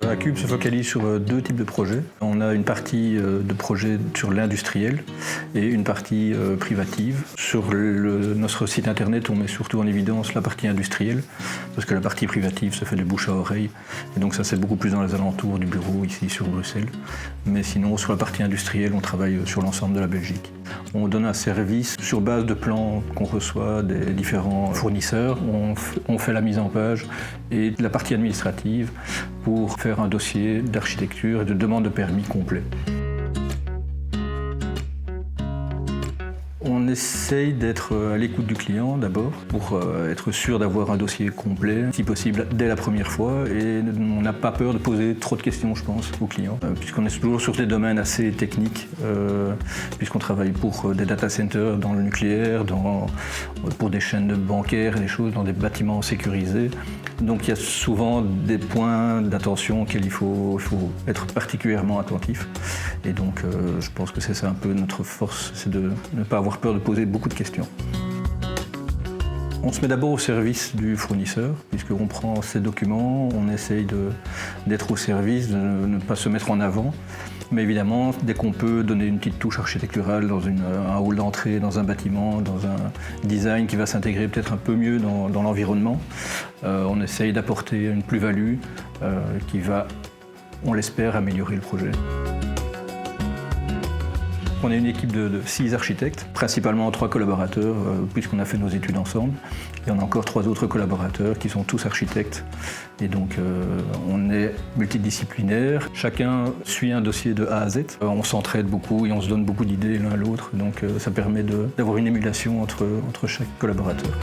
Acube se focalise sur deux types de projets. On a une partie de projet sur l'industriel et une partie privative. Sur notre site internet, on met surtout en évidence la partie industrielle, parce que la partie privative se fait de bouche à oreille. Et donc ça, c'est beaucoup plus dans les alentours du bureau, ici sur Bruxelles. Mais sinon, sur la partie industrielle, on travaille sur l'ensemble de la Belgique. On donne un service sur base de plans qu'on reçoit des différents fournisseurs. On fait la mise en page et la partie administrative pour faire un dossier d'architecture et de demande de permis complet. On essaye d'être à l'écoute du client d'abord pour être sûr d'avoir un dossier complet, si possible dès la première fois, et on n'a pas peur de poser trop de questions, je pense, aux clients, puisqu'on est toujours sur des domaines assez techniques, puisqu'on travaille pour des data centers dans le nucléaire, pour des chaînes bancaires et des choses dans des bâtiments sécurisés. Donc il y a souvent des points d'attention auxquels il faut être particulièrement attentif. Et donc je pense que c'est ça un peu notre force, c'est de ne pas avoir peur de poser beaucoup de questions. On se met d'abord au service du fournisseur, puisqu'on prend ses documents, on essaye d'être au service, de ne pas se mettre en avant. Mais évidemment, dès qu'on peut donner une petite touche architecturale dans un hall d'entrée, dans un bâtiment, dans un design qui va s'intégrer peut-être un peu mieux dans l'environnement, on essaye d'apporter une plus-value qui va, on l'espère, améliorer le projet. On est une équipe de 6 architectes, principalement 3 collaborateurs, puisqu'on a fait nos études ensemble. Et on a encore 3 autres collaborateurs qui sont tous architectes. Et donc on est multidisciplinaire. Chacun suit un dossier de A à Z. On s'entraide beaucoup et on se donne beaucoup d'idées l'un à l'autre. Donc ça permet d'avoir une émulation entre chaque collaborateur.